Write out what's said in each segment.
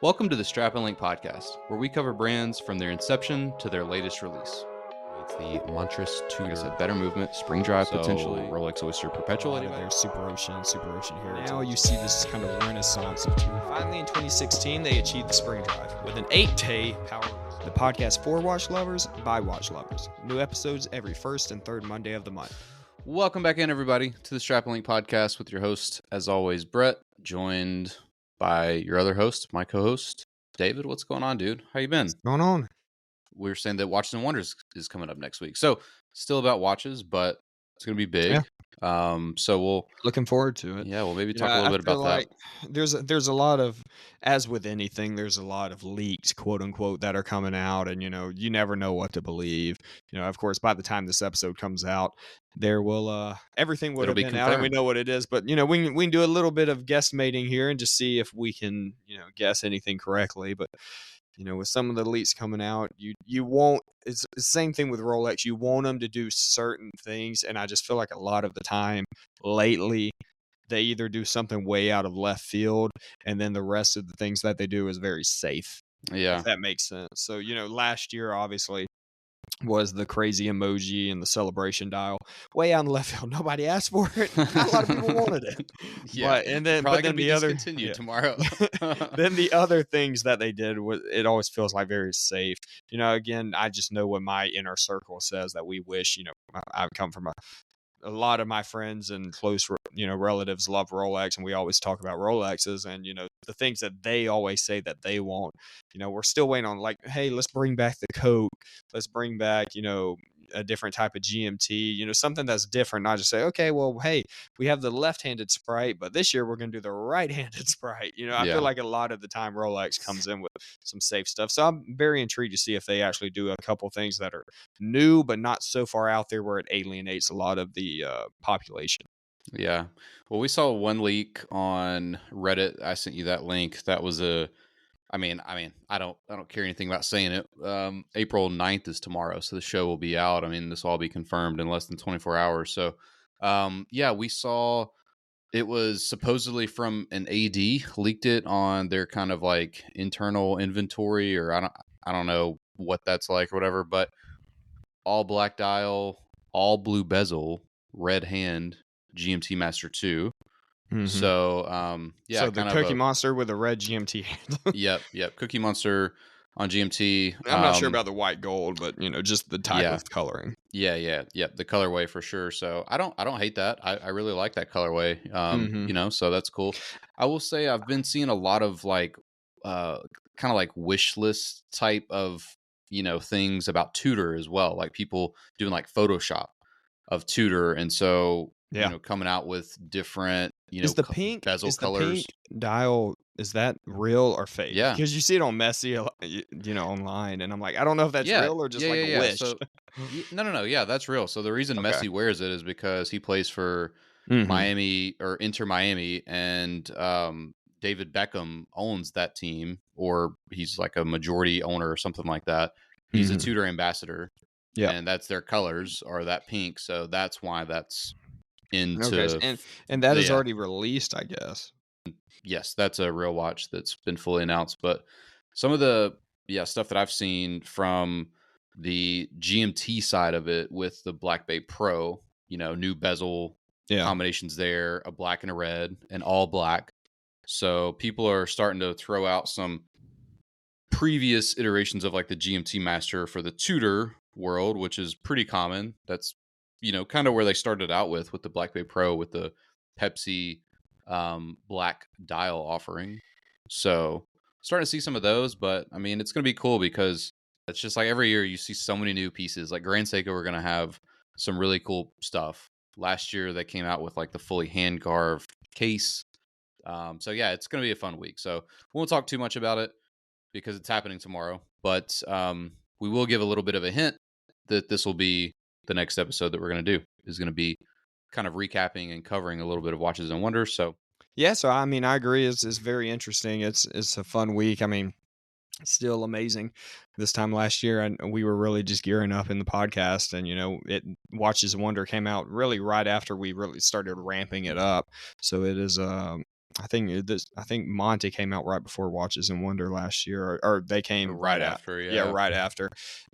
Welcome to the Strap and Link podcast, where we cover brands from their inception to their latest release. It's the Montress Tudor. Like I said, better movement, spring drive potentially. Rolex Oyster Perpetual. There's Super Ocean here. Now you see this kind of renaissance of Tudor. Finally, in 2016, they achieved the spring drive with an 8-day power. The podcast for watch lovers by watch lovers. New episodes every first and third Monday of the month. Welcome back in, everybody, to the Strap and Link podcast with your host, as always, Brett, joined by your other host, my co-host, David. What's going on, dude? How you been? What's going on? We were saying that Watches and Wonders is coming up next week. So still about watches, but it's going to be big. Yeah. So we'll... Looking forward to it. Yeah, we'll maybe talk a little bit about that. There's a lot of, as with anything, there's a lot of leaks, quote unquote, that are coming out. And, you never know what to believe. Of course, by the time this episode comes out, there will, everything would have been out and we know what it is. But, we can do a little bit of guesstimating here and just see if we can, guess anything correctly. But, with some of the leaks coming out, you won't, it's the same thing with Rolex. You want them to do certain things. And I just feel like a lot of the time lately, they either do something way out of left field and then the rest of the things that they do is very safe. Yeah. If that makes sense. So, last year, obviously, was the crazy emoji and the celebration dial way out in left field. Nobody asked for it. Not a lot of people wanted it. Yeah, but then the other continued tomorrow. Then the other things that they did was, it always feels like very safe. Again, I just know what my inner circle says that we wish. I come from a lot of my friends and close, relatives love Rolex, and we always talk about Rolexes and, the things that they always say that they want. We're still waiting on, like, hey, let's bring back the Coke. Let's bring back, a different type of GMT, something that's different. Not just say, okay, well, hey, we have the left-handed Sprite, but this year we're going to do the right-handed Sprite. I feel like a lot of the time Rolex comes in with some safe stuff. So I'm very intrigued to see if they actually do a couple things that are new, but not so far out there where it alienates a lot of the population. Yeah. Well, we saw one leak on Reddit. I sent you that link. That was I don't care anything about saying it. April 9th is tomorrow, so the show will be out. This will all be confirmed in less than 24 hours. So, we saw it was supposedly from an AD, leaked it on their kind of like internal inventory, or I don't know what that's like or whatever, but all black dial, all blue bezel, red hand, GMT Master 2. Mm-hmm. So, so the Cookie Monster with a red GMT handle. Yep. Cookie Monster on GMT. I'm not sure about the white gold, but just the type of coloring. Yeah. The colorway for sure. So I don't hate that. I really like that colorway. So that's cool. I will say I've been seeing a lot of like, kind of like wish list type of, things about Tudor as well. Like people doing like Photoshop of Tudor. And so, coming out with different, is the pink bezel colors. The pink dial, is that real or fake? Yeah, because you see it on Messi, online, and I'm like, I don't know if that's real or just a wish. So, no. Yeah, that's real. So the reason Messi wears it is because he plays for Miami or Inter Miami, and David Beckham owns that team, or he's like a majority owner or something like that. He's a Tudor ambassador. Yeah, and that's their colors are that pink. So that's why that's into and that is already released, I guess. Yes, that's a real watch that's been fully announced. But some of the stuff that I've seen from the GMT side of it with the Black Bay Pro, new bezel combinations there, a black and a red, and all black. So people are starting to throw out some previous iterations of like the GMT Master for the Tudor world, which is pretty common. That's kind of where they started out with the Black Bay Pro with the Pepsi black dial offering. So starting to see some of those, but it's going to be cool because it's just like every year you see so many new pieces. Like Grand Seiko, we're going to have some really cool stuff. Last year they came out with like the fully hand carved case. So yeah, it's going to be a fun week. So we won't talk too much about it because it's happening tomorrow, but we will give a little bit of a hint that this will be the next episode that we're going to do is going to be kind of recapping and covering a little bit of Watches and Wonders. So I agree. It's very interesting. It's a fun week. Still amazing. This time last year, and we were really just gearing up in the podcast, and Watches and Wonder came out really right after we really started ramping it up. So it is I think Monte came out right before Watches and Wonder last year, or they came Right right after, yeah, yeah. right after.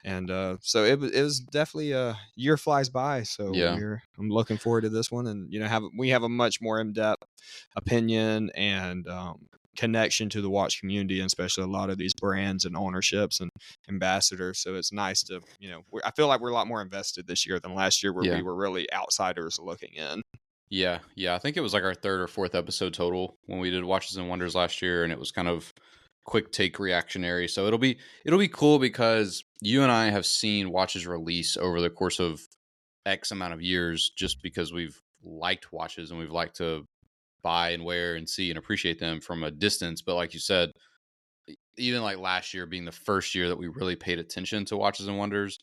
And so it was definitely a year flies by. So Yeah. I'm looking forward to this one, and we have a much more in depth opinion and connection to the watch community, and especially a lot of these brands and ownerships and ambassadors. So it's nice to I feel like we're a lot more invested this year than last year, where we Yeah. were really outsiders looking in. Yeah. Yeah. I think it was like our third or fourth episode total when we did Watches and Wonders last year, and it was kind of quick take reactionary. So it'll be cool because you and I have seen watches release over the course of X amount of years just because we've liked watches and we've liked to buy and wear and see and appreciate them from a distance. But like you said, even like last year being the first year that we really paid attention to Watches and Wonders,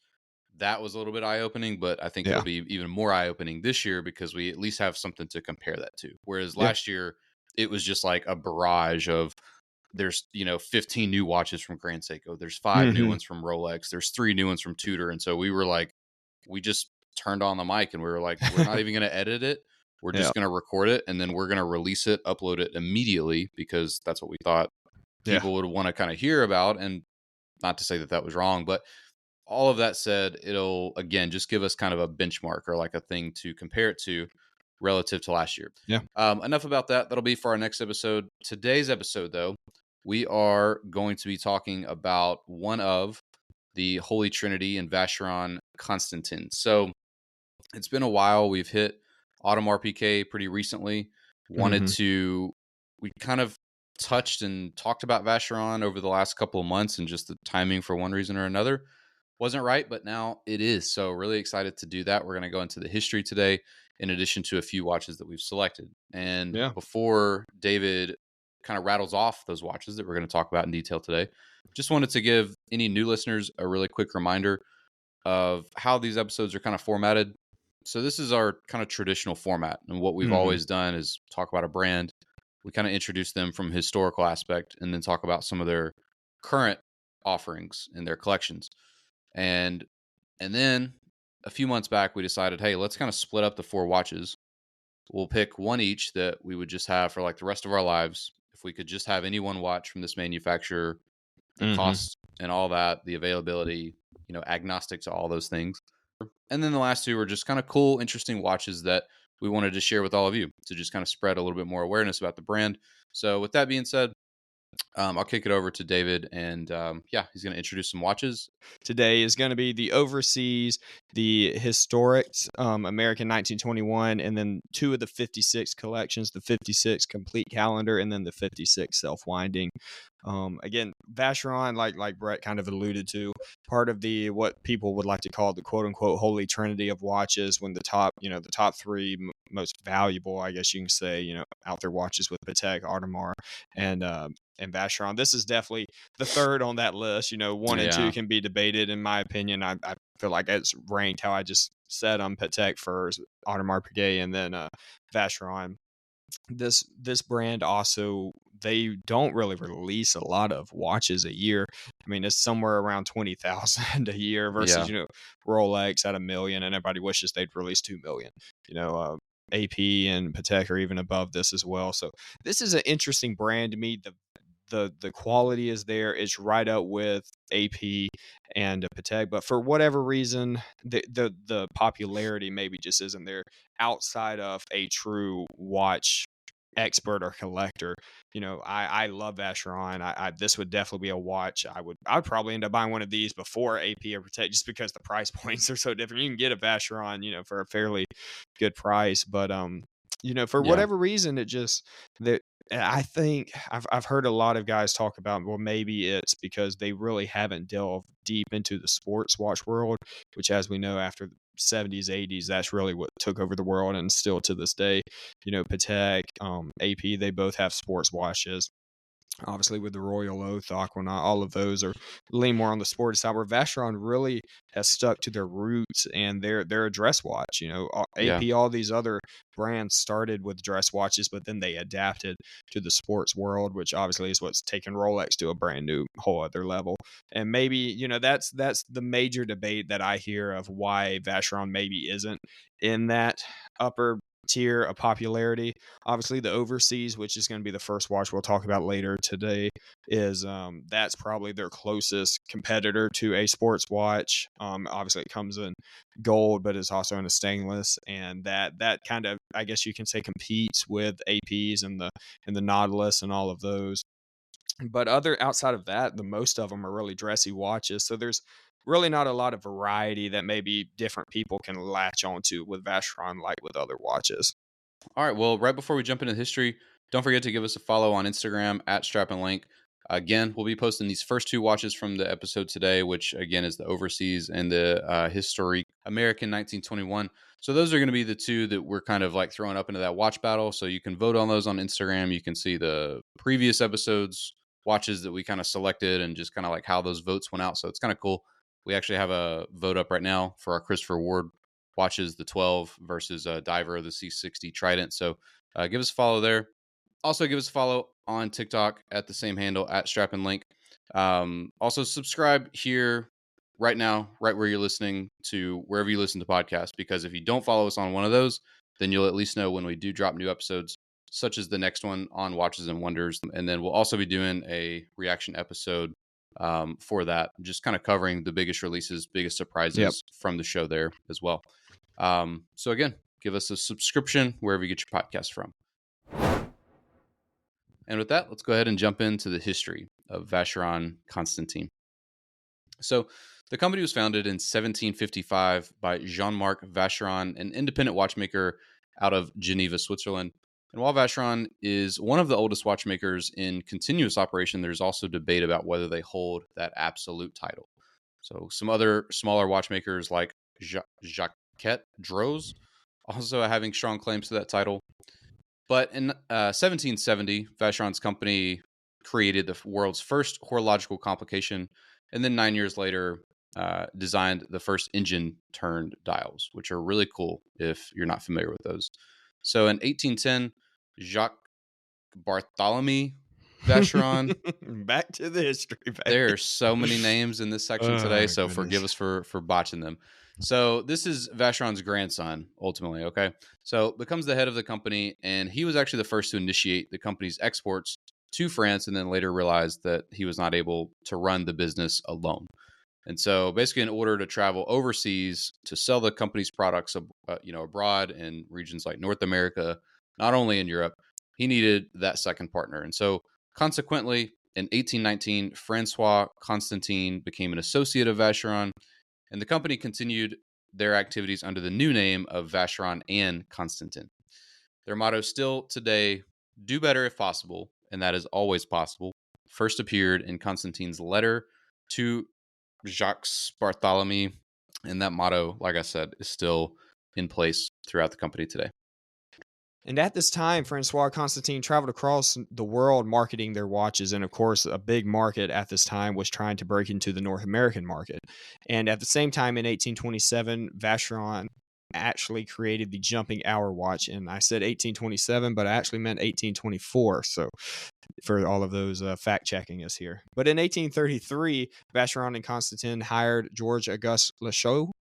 that was a little bit eye opening. But I think it'll Yeah. be even more eye opening this year because we at least have something to compare that to. Whereas Yeah. last year, it was just like a barrage of there's 15 new watches from Grand Seiko, there's 5 new Hmm. ones from Rolex, there's 3 new ones from Tudor, and so we were like, we just turned on the mic and we were like, we're not even going to edit it, we're Yeah. just going to record it, and then we're going to release it, upload it immediately because that's what we thought Yeah. people would want to kind of hear about. And not to say that that was wrong, but all of that said, it'll again just give us kind of a benchmark or like a thing to compare it to relative to last year. Yeah. Enough about that. That'll be for our next episode. Today's episode, though, we are going to be talking about one of the Holy Trinity and Vacheron Constantin. So it's been a while. We've hit Audemars Piguet pretty recently. Wanted Hmm. to, we kind of touched and talked about Vacheron over the last couple of months, and just the timing for one reason or another wasn't right, but now it is. So really excited to do that. We're going to go into the history today, in addition to a few watches that we've selected. And Yeah. before David kind of rattles off those watches that we're going to talk about in detail today, just wanted to give any new listeners a really quick reminder of how these episodes are kind of formatted. So this is our kind of traditional format, and what we've Hmm. always done is talk about a brand. We kind of introduce them from a historical aspect, and then talk about some of their current offerings in their collections. And and then a few months back, we decided, hey, let's kind of split up the 4 watches. We'll pick one each that we would just have for like the rest of our lives. If we could just have any one watch from this manufacturer, the Hmm. cost and all that, the availability, agnostic to all those things. And then the last 2 are just kind of cool, interesting watches that we wanted to share with all of you to just kind of spread a little bit more awareness about the brand. So with that being said, I'll kick it over to David, and yeah, he's going to introduce some watches. Today is going to be the overseas, the Historiques American 1921, and then 2 of the 56 collections, the 56 complete calendar, and then the 56 self-winding. Again, Vacheron, like Brett kind of alluded to, part of the what people would like to call the quote unquote holy trinity of watches. When the top 3 most valuable, I guess you can say, out there watches with Patek, Audemars, and Vacheron. This is definitely the third on that list. 1 and 2 Yeah, can be debated, in my opinion. I feel like it's ranked how I just said on Patek first, Audemars Piguet, and then Vacheron. This brand also, they don't really release a lot of watches a year. I mean, it's somewhere around 20,000 a year versus yeah, Rolex at 1 million, and everybody wishes they'd release 2 million. AP and Patek are even above this as well. So this is an interesting brand to me. The quality is there. It's right up with AP and Patek, but for whatever reason, the popularity maybe just isn't there outside of a true watch expert or collector. I love Vacheron. I This would definitely be a watch I would probably end up buying one of these before AP or Patek, just because the price points are so different. You can get a Vacheron, for a fairly good price, but for yeah, whatever reason, it just that I think I've heard a lot of guys talk about, well, maybe it's because they really haven't delved deep into the sports watch world, which, as we know, after the 70s, 80s, that's really what took over the world, and still to this day, Patek, AP, they both have sports watches. Obviously, with the Royal Oath, Aquanaut, all of those are lean more on the sporty side. Where Vacheron really has stuck to their roots, and they're a dress watch. yeah, AP, all these other brands started with dress watches, but then they adapted to the sports world, which obviously is what's taken Rolex to a brand new whole other level. And maybe that's the major debate that I hear of why Vacheron maybe isn't in that upper tier of popularity. Obviously, the Overseas, which is going to be the first watch we'll talk about later today, is that's probably their closest competitor to a sports watch. Obviously, it comes in gold, but it's also in a stainless, and that kind of, I guess you can say, competes with APs and the Nautilus and all of those. But outside of that, the most of them are really dressy watches. So there's really not a lot of variety that maybe different people can latch onto with Vacheron like with other watches. All right. Well, right before we jump into history, don't forget to give us a follow on Instagram at Strap and Link. Again, we'll be posting these first two watches from the episode today, which again is the Overseas and the Historique American 1921. So those are going to be the two that we're kind of like throwing up into that watch battle. So you can vote on those on Instagram. You can see the previous episodes watches that we kind of selected and just kind of like how those votes went out. So it's kind of cool. We actually have a vote up right now for our Christopher Ward watches, the 12 versus Diver, the C60 Trident. So give us a follow there. Also, give us a follow on TikTok at the same handle at Strap and Link. Also, subscribe here right now, right where you're listening to wherever you listen to podcasts. Because if you don't follow us on one of those, then you'll at least know when we do drop new episodes, such as the next one on Watches and Wonders. And then we'll also be doing a reaction episode for that, just kind of covering the biggest releases, biggest surprises from the show there as well. So again, give us a subscription wherever you get your podcast from. And with that, let's go ahead and jump into the history of Vacheron Constantin. So the company was founded in 1755 by Jean-Marc Vacheron, an independent watchmaker out of Geneva, Switzerland. And while Vacheron is one of the oldest watchmakers in continuous operation, there's also debate about whether they hold that absolute title. So some other smaller watchmakers like Jacquet Droz also having strong claims to that title. But in 1770, Vacheron's company created the world's first horological complication, and then 9 years later, designed the first engine-turned dials, which are really cool if you're not familiar with those. So in 1810, Jacques Bartholomew Vacheron. Back to the history, baby. There are so many names in this section today, so forgive us for botching them. So this is Vacheron's grandson, ultimately, okay? So becomes the head of the company, and he was actually the first to initiate the company's exports to France, and then later realized that he was not able to run the business alone. And so basically in order to travel overseas to sell the company's products abroad in regions like North America, not only in Europe, he needed that second partner. And so consequently, in 1819, Francois Constantin became an associate of Vacheron, and the company continued their activities under the new name of Vacheron and Constantin. Their motto still today, do better if possible, and that is always possible, first appeared in Constantin's letter to Jacques Bartholomew, and that motto, like I said, is still in place throughout the company today. And at this time, Francois Constantin traveled across the world marketing their watches. And of course, a big market at this time was trying to break into the North American market. And at the same time, in 1827, Vacheron actually created the jumping hour watch. And I said 1827, but I actually meant 1824. So for all of those fact checking us here. But in 1833, Vacheron and Constantin hired George Auguste Lachaud,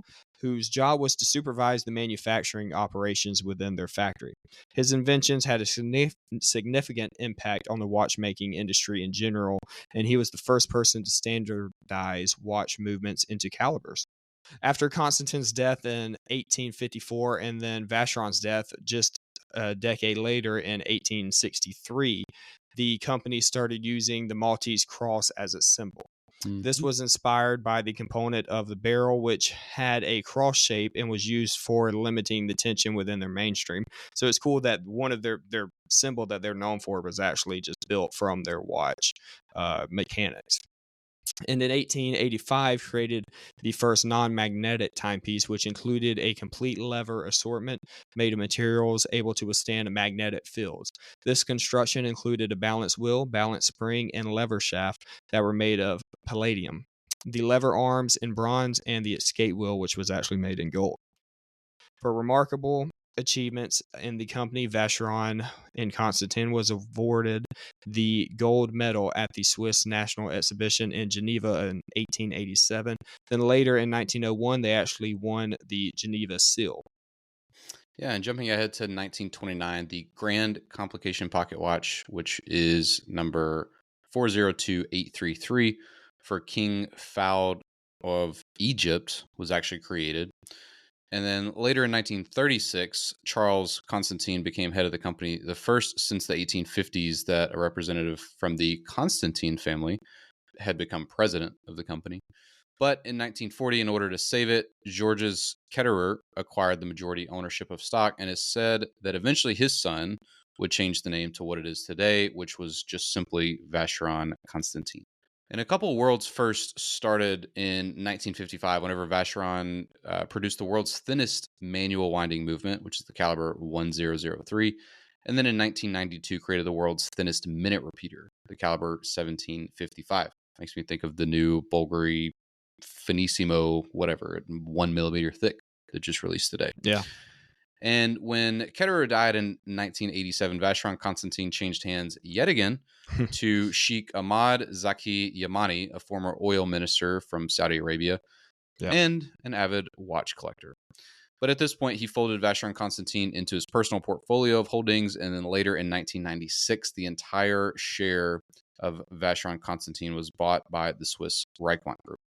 whose job was to supervise the manufacturing operations within their factory. His inventions had a significant impact on the watchmaking industry in general, and he was the first person to standardize watch movements into calibers. After Constantin's death in 1854 and then Vacheron's death just a decade later in 1863, the company started using the Maltese cross as its symbol. This was inspired by the component of the barrel, which had a cross shape and was used for limiting the tension within their mainstream. So it's cool that one of their symbol that they're known for was actually just built from their watch mechanics. And in 1885, created the first non-magnetic timepiece, which included a complete lever assortment made of materials able to withstand magnetic fields. This construction included a balance wheel, balance spring, and lever shaft that were made of palladium, the lever arms in bronze, and the escape wheel, which was actually made in gold. For remarkable achievements in the company, Vacheron and Constantin was awarded the gold medal at the Swiss National Exhibition in Geneva in 1887. Then later in 1901, they actually won the Geneva Seal. Yeah, and jumping ahead to 1929, the Grand Complication Pocket Watch, which is number 402833 for King Fahd of Egypt, was actually created. And then later in 1936, Charles Constantin became head of the company, the first since the 1850s that a representative from the Constantin family had become president of the company. But in 1940, in order to save it, Georges Ketterer acquired the majority ownership of stock, and it's said that eventually his son would change the name to what it is today, which was just simply Vacheron Constantin. And a couple worlds first started in 1955 whenever Vacheron produced the world's thinnest manual winding movement, which is the caliber 1003. And then in 1992 created the world's thinnest minute repeater, the caliber 1755. Makes me think of the new Bulgari Finissimo, whatever, 1 millimeter thick that just released today. Yeah. And when Ketterer died in 1987, Vacheron Constantin changed hands yet again to Sheikh Ahmad Zaki Yamani, a former oil minister from Saudi Arabia, and an avid watch collector. But at this point, he folded Vacheron Constantin into his personal portfolio of holdings, and then later in 1996, the entire share of Vacheron Constantin was bought by the Swiss Reichmann Group.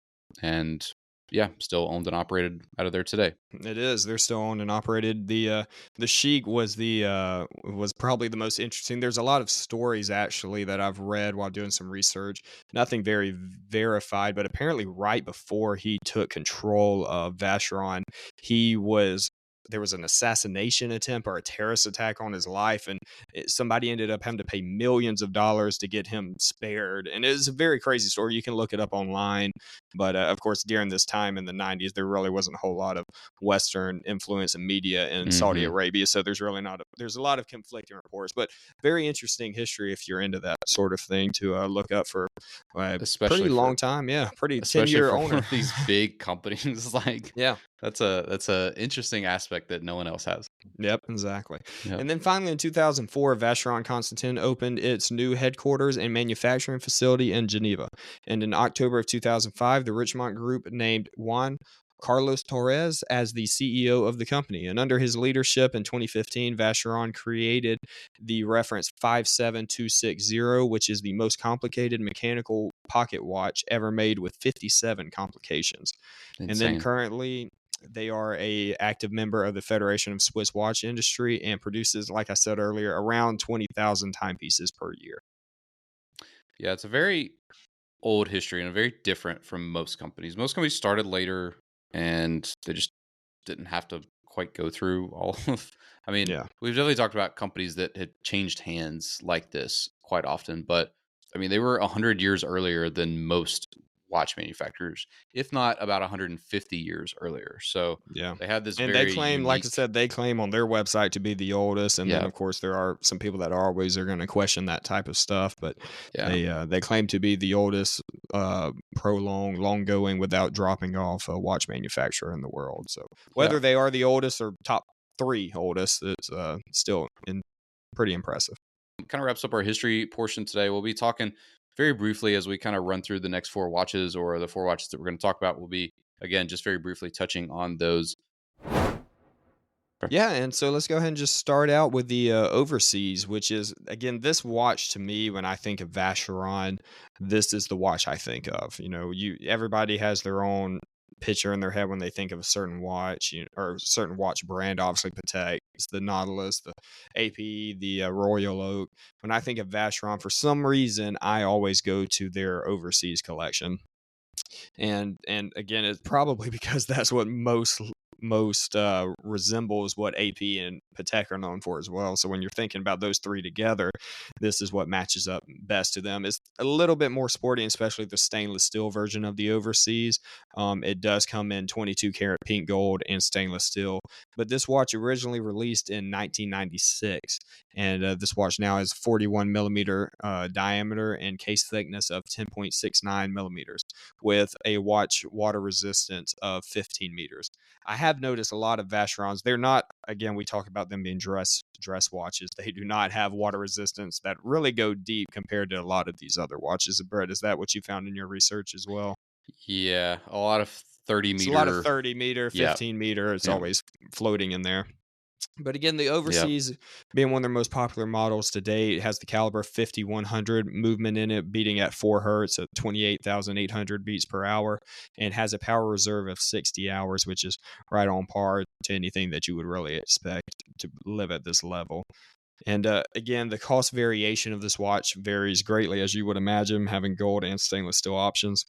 And yeah, still owned and operated out of there today. It is. They're still owned and operated. The Sheik was was probably the most interesting. There's a lot of stories actually that I've read while doing some research. Nothing very verified, but apparently right before he took control of Vacheron, there was an assassination attempt or a terrorist attack on his life, and somebody ended up having to pay millions of dollars to get him spared. And it's a very crazy story. You can look it up online. But of course, during this time in the 90s, there really wasn't a whole lot of Western influence and media in Saudi Arabia. So there's really there's a lot of conflicting reports, but very interesting history if you're into that sort of thing to look up for a pretty long time. Yeah. Pretty 10-year owner. One of these big companies. Like, yeah. That's a interesting aspect that no one else has. Yep, exactly. Yep. And then finally in 2004, Vacheron Constantin opened its new headquarters and manufacturing facility in Geneva. And in October of 2005, the Richemont Group named Juan Carlos Torres as the CEO of the company. And under his leadership in 2015, Vacheron created the reference 57260, which is the most complicated mechanical pocket watch ever made with 57 complications. Insane. And then currently they are a active member of the Federation of Swiss Watch Industry and produces, like I said earlier, around 20,000 timepieces per year. Yeah, it's a very old history and very different from most companies. Most companies started later and they just didn't have to quite go through all of. I mean, we've definitely talked about companies that had changed hands like this quite often, but I mean, they were 100 years earlier than most watch manufacturers, if not about 150 years earlier. So they had this, and they claim, like I said, they claim on their website to be the oldest. And then of course there are some people that are going to question that type of stuff, but they claim to be the oldest long going without dropping off a watch manufacturer in the world. So whether they are the oldest or top 3 oldest, it's still pretty impressive. Kind of wraps up our history portion today. We'll be talking very briefly as we kind of run through the next 4 watches, or the 4 watches that we're going to talk about. We'll be, again, just very briefly touching on those. Yeah, and so let's go ahead and just start out with the Overseas, which is, again, this watch to me, when I think of Vacheron, this is the watch I think of. You know, everybody has their own picture in their head when they think of a certain watch, or a certain watch brand. Obviously, Patek, it's the Nautilus, the AP, the Royal Oak. When I think of Vacheron, for some reason, I always go to their Overseas collection. And again, it's probably because that's what most resembles what AP and Patek are known for as well. So when you're thinking about those 3 together, this is what matches up best to them. It's a little bit more sporty, especially the stainless steel version of the Overseas. It does come in 22 karat pink gold and stainless steel, but this watch originally released in 1996, and this watch now has 41 millimeter diameter and case thickness of 10.69 millimeters with a watch water resistance of 15 meters. I have noticed a lot of Vacherons. They're not, again, we talk about them being dress watches. They do not have water resistance that really go deep compared to a lot of these other watches. Brett, is that what you found in your research as well? Yeah, a lot of 30 meter. It's a lot of 30 meter, 15 meter. It's always floating in there. But again, the Yep. overseas being one of their most popular models to date, it has the caliber 5100 movement in it, beating at 4 hertz at 28,800 beats per hour, and has a power reserve of 60 hours, which is right on par to anything that you would really expect to live at this level. And again, the cost variation of this watch varies greatly, as you would imagine, having gold and stainless steel options.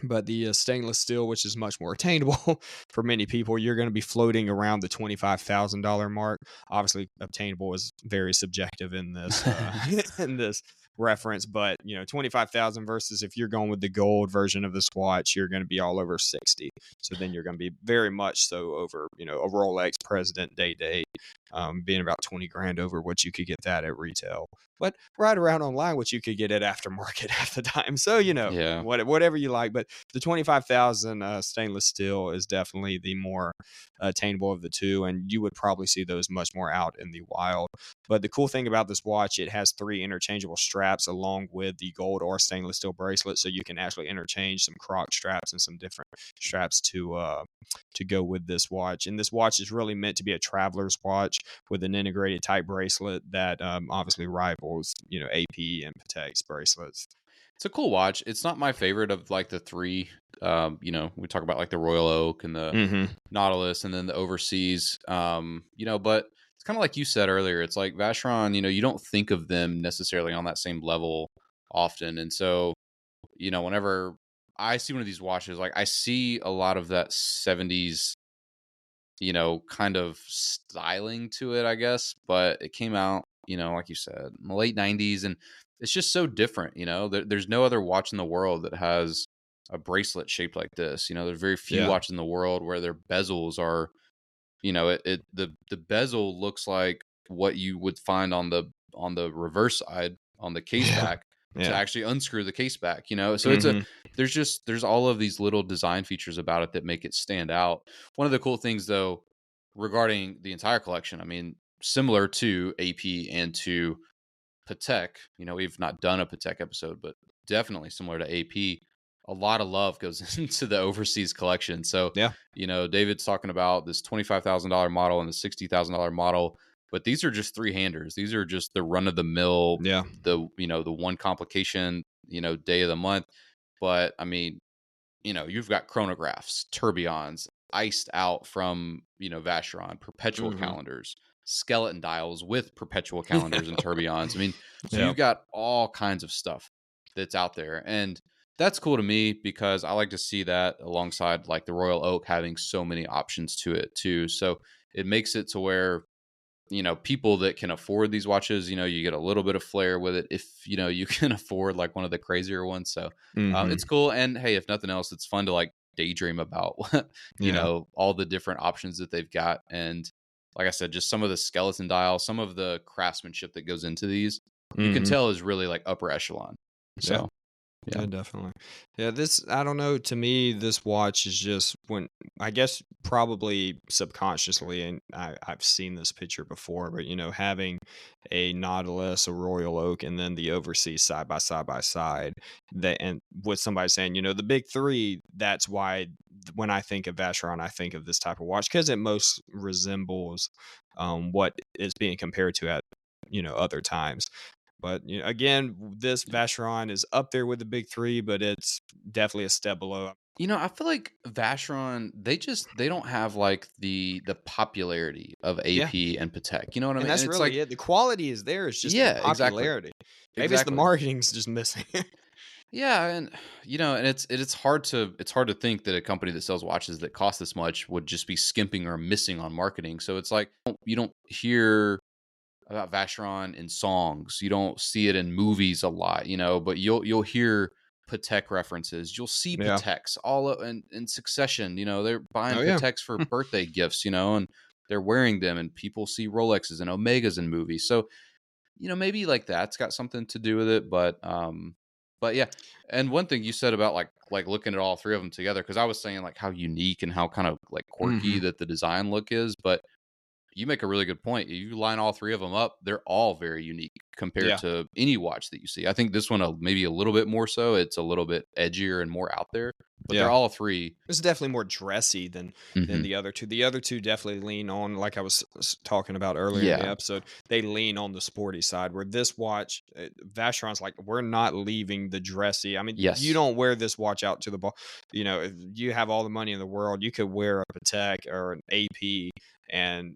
But the stainless steel, which is much more attainable for many people, you're going to be floating around the $25,000 mark. Obviously, obtainable is very subjective in this in this reference, but 25,000 versus if you're going with the gold version of this watch, you're going to be all over 60. So then you're going to be very much so over a Rolex President Day Date, being about 20 grand over what you could get that at retail, but right around online what you could get at aftermarket half the time. So Yeah. whatever you like, but the 25,000 stainless steel is definitely the more attainable of the two, and you would probably see those much more out in the wild. But the cool thing about this watch, it has 3 interchangeable straps along with the gold or stainless steel bracelet, so you can actually interchange some croc straps and some different straps to go with this watch. And this watch is really meant to be a traveler's watch with an integrated type bracelet that obviously rivals AP and Patek's bracelets. It's a cool watch. It's not my favorite of like the three. We talk about like the Royal Oak and the Mm-hmm. Nautilus and then the overseas. But it's kind of like you said earlier. It's like Vacheron, you don't think of them necessarily on that same level often. And so, whenever I see one of these watches, like I see a lot of that 70s, kind of styling to it, I guess. But it came out, like you said, in the late 90s. And it's just so different, there's no other watch in the world that has a bracelet shaped like this. There's very few Yeah. watches in the world where their bezels are, the bezel looks like what you would find on the reverse side on the case Yeah. back to Yeah. actually unscrew the case back, so Mm-hmm. there's all of these little design features about it that make it stand out. One of the cool things though regarding the entire collection, I mean, similar to AP and to Patek, we've not done a Patek episode, but definitely similar to AP. A lot of love goes into the overseas collection. So, Yeah. David's talking about this $25,000 model and the $60,000 model, but these are just three handers. These are just the run of the mill, Yeah. the one complication, day of the month. But I mean, you've got chronographs, tourbillons, iced out from, Vacheron, perpetual Mm-hmm. calendars, skeleton dials with perpetual calendars and tourbillons. I mean, so Yeah. you've got all kinds of stuff that's out there. And that's cool to me because I like to see that alongside like the Royal Oak having so many options to it too. So it makes it to where people that can afford these watches, you get a little bit of flair with it if, you can afford like one of the crazier ones. So Mm-hmm. it's cool. And hey, if nothing else, it's fun to like daydream about, Yeah. all the different options that they've got. And like I said, just some of the skeleton dial, some of the craftsmanship that goes into these, you can Mm-hmm. tell is really like upper echelon. Yeah. So, yeah. Yeah, definitely. Yeah, this, I don't know, to me, this watch is just when, I guess probably subconsciously, and I've seen this picture before, but having a Nautilus, a Royal Oak, and then the overseas side by side, that, and with somebody saying, the big three, that's why when I think of Vacheron, I think of this type of watch because it most resembles what is being compared to at other times. But again, this Yeah. Vacheron is up there with the big three, but it's definitely a step below. I feel like Vacheron, they don't have like the popularity of Yeah, AP and Patek. You know what I and mean? And that's it's really like, it. The quality is there. It's just the yeah, exactly. popularity. Maybe it's the Exactly. marketing's just missing. Yeah, and and it's hard to think that a company that sells watches that cost this much would just be skimping or missing on marketing. So it's like you don't hear about Vacheron in songs. You don't see it in movies a lot, but you'll hear Patek references. You'll see Yeah. Pateks in succession. They're buying Oh yeah. Pateks for birthday gifts, and they're wearing them, and people see Rolexes and Omegas in movies. So maybe like that's got something to do with it, but yeah. And one thing you said about like looking at all three of them together, because I was saying like how unique and how kind of like quirky Hmm. that the design look is, but you make a really good point. You line all three of them up, they're all very unique compared Yeah. to any watch that you see. I think this one maybe a little bit more so. It's a little bit edgier and more out there, but they're Yeah. all three. It's definitely more dressy than Mhm. the other two. The other two definitely lean on, like I was talking about earlier in the Yeah. episode, they lean on the sporty side. Where this watch, Vacheron's like, we're not leaving the dressy. I mean, you Yes. don't wear this watch out to the ball. You know, if you have all the money in the world, you could wear a Patek or an AP, and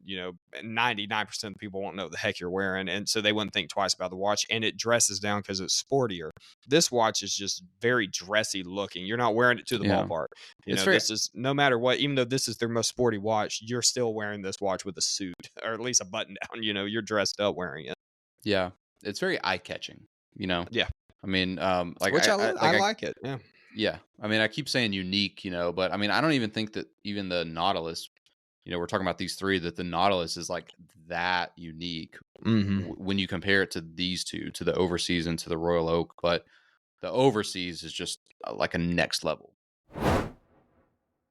99% of the people won't know what the heck you're wearing, and so they wouldn't think twice about the watch. And it dresses down because it's sportier. This watch is just very dressy looking. You're not wearing it to the Yeah. ballpark. It's very This is, no matter what, even though this is their most sporty watch, you're still wearing this watch with a suit or at least a button down. You're dressed up wearing it. yeah. It's very eye-catching, you know? Yeah, I mean, like which I I like it. Yeah, yeah. I mean, I keep saying unique, but I mean, I don't even think that even the Nautilus, we're talking about these three, that the Nautilus is like that unique when you compare it to these two, to the Overseas and to the Royal Oak. But the Overseas is just like a next level.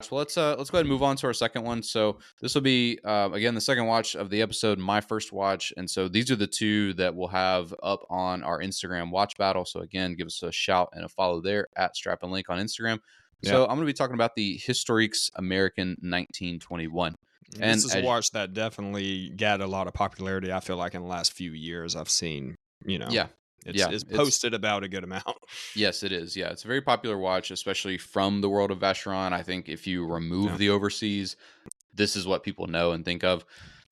So let's go ahead and move on to our second one. So this will be again the second watch of the episode, my first watch, and so these are the two that we'll have up on our Instagram watch battle. So again, give us a shout and a follow there at Strap and Link on Instagram. yeah. So I'm going to be talking about the Historiques American 1921, This and is a watch that definitely got a lot of popularity. I feel like in the last few years, I've seen. yeah, It's yeah, it's posted about a good amount. yes, it is. Yeah, it's a very popular watch, especially from the world of Vacheron. I think if you remove Yeah. the Overseas, this is what people know and think of.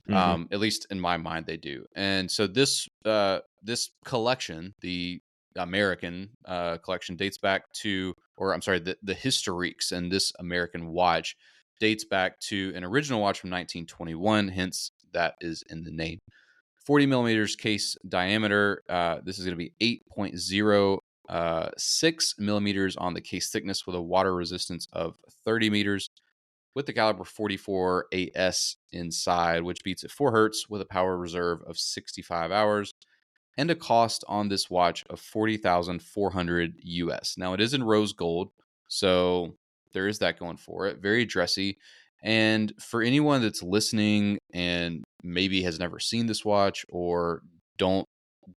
Mhm. At least in my mind, they do. And so this collection, the American collection, dates back to, or I'm sorry, the Historiques and this American watch dates back to an original watch from 1921. Hence, that is in the name. 40 millimeters case diameter. This is going to be 8.06 millimeters on the case thickness with a water resistance of 30 meters with the caliber 44 AS inside, which beats at 4 hertz with a power reserve of 65 hours and a cost on this watch of 40,400 US. Now it is in rose gold, so there is that going for it. Very dressy. And for anyone that's listening and maybe has never seen this watch or don't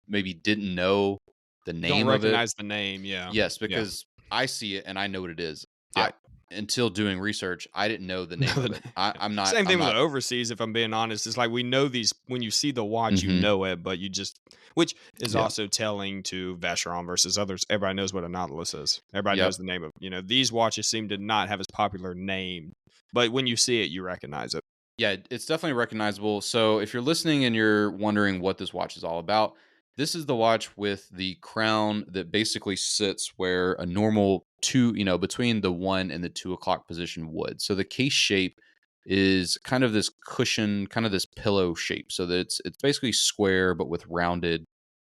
maybe didn't know the Don't name of it, recognize the name. Yeah, yes, yeah, because I see it and I know what it is. yeah. I until doing research, I didn't know the name of it. I'm not. Same I'm thing with the not. Overseas, if I'm being honest. It's like we know these when you see the watch, you Hmm. know it, but you just, which is Yeah. also telling to Vacheron versus others. Everybody knows what a Nautilus is. Everybody Yep. knows the name of, these watches seem to not have as popular name, but when you see it, you recognize it. Yeah, it's definitely recognizable. So if you're listening and you're wondering what this watch is all about, this is the watch with the crown that basically sits where a normal two, between the 1 and the 2 o'clock position would. So the case shape is kind of this cushion, kind of this pillow shape. So that it's basically square but with rounded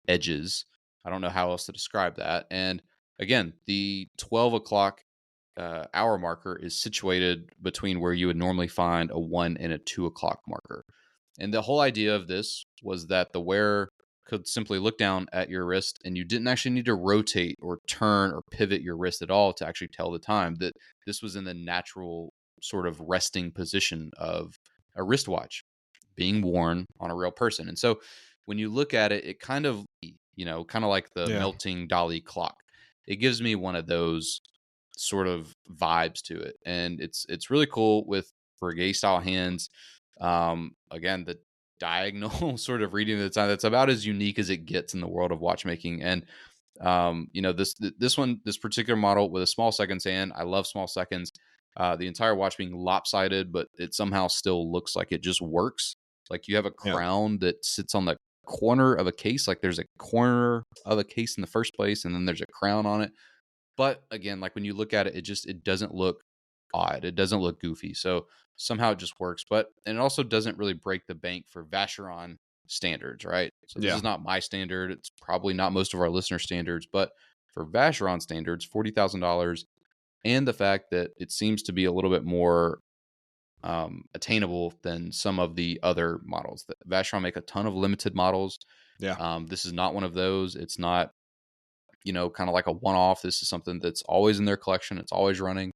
edges. I don't know how else to describe that. And again, the 12 o'clock hour marker is situated between where you would normally find a 1 and a 2 o'clock marker. And the whole idea of this was that the wearer could simply look down at your wrist and you didn't actually need to rotate or turn or pivot your wrist at all to actually tell the time. That this was in the natural sort of resting position of a wristwatch being worn on a real person. And so when you look at it, it kind of, kind of like the Yeah. melting Dali clock. It gives me one of those sort of vibes to it, and it's really cool with Piguet style hands. Again, the diagonal sort of reading of the time, that's about as unique as it gets in the world of watchmaking. And this particular model with a small seconds hand, I love small seconds. The entire watch being lopsided, but it somehow still looks like it just works. Like you have a Yeah. crown that sits on the corner of a case, like there's a corner of a case in the first place, and then there's a crown on it. But again, like when you look at it, it doesn't look odd. It doesn't look goofy. So somehow it just works. And it also doesn't really break the bank for Vacheron standards, right? So this Yeah. is not my standard. It's probably not most of our listener standards, but for Vacheron standards, $40,000, and the fact that it seems to be a little bit more attainable than some of the other models. That Vacheron make a ton of limited models. Yeah. This is not one of those. It's not kind of like a one-off. This is something that's always in their collection. It's always running.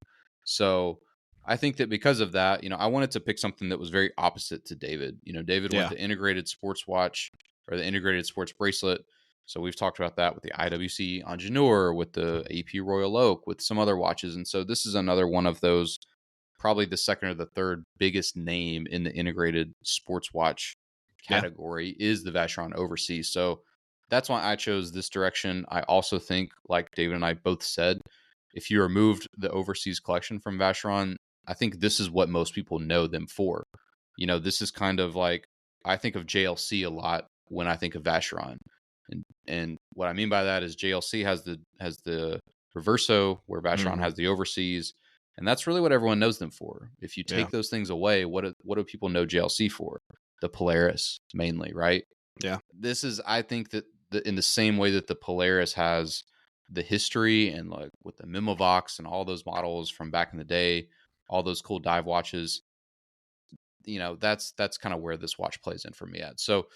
So I think that because of that, I wanted to pick something that was very opposite to David. David went Yeah. the integrated sports watch or the integrated sports bracelet. So we've talked about that with the IWC Ingenieur, with the AP Royal Oak, with some other watches. And so this is another one of those, probably the second or the third biggest name in the integrated sports watch Yeah. category is the Vacheron Overseas. So that's why I chose this direction. I also think, like David and I both said, if you removed the Overseas collection from Vacheron, I think this is what most people know them for. This is kind of like, I think of JLC a lot when I think of Vacheron. And what I mean by that is JLC has the Reverso, where Vacheron has the Overseas, and that's really what everyone knows them for. If you take those things away, what do people know JLC for? The Polaris mainly, right? Yeah. This is, I think, that in the same way that the Polaris has the history, and like with the Memovox and all those models from back in the day, all those cool dive watches, that's kind of where this watch plays in for me at. So,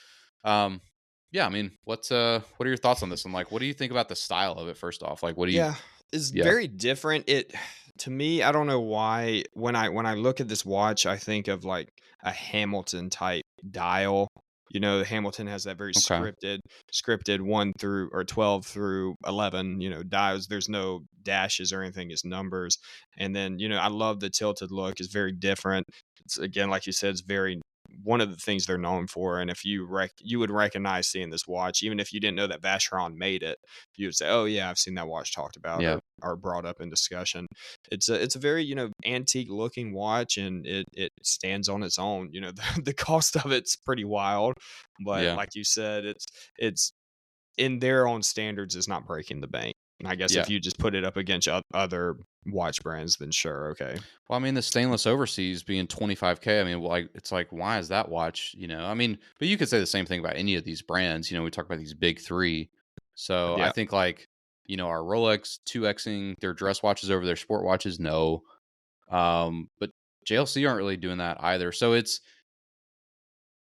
yeah, I mean, what are your thoughts on this? And like, what do you think about the style of it? First off, like, what do you? Yeah, it's Yeah. very different. It to me, I don't know why when I look at this watch, I think of like a Hamilton type dial. Hamilton has that very Okay. scripted 1 through or 12 through 11, dials. There's no dashes or anything, it's numbers. And then, I love the tilted look. It's very different. It's, again, like you said, it's very one of the things they're known for. And if you would recognize seeing this watch, even if you didn't know that Vacheron made it, you would say, "Oh yeah, I've seen that watch talked about Yeah. or brought up in discussion." It's a very antique looking watch, and it stands on its own. The cost of it's pretty wild, but Yeah. like you said, it's in their own standards is not breaking the bank. And I guess Yeah. if you just put it up against other watch brands, then sure, okay. Well, I mean, the stainless Overseas being 25K, I mean, like, it's like, why is that watch? I mean, but you could say the same thing about any of these brands. We talk about these big three. So I Yeah. think, like, our Rolex 2Xing their dress watches over their sport watches, no. But JLC aren't really doing that either. So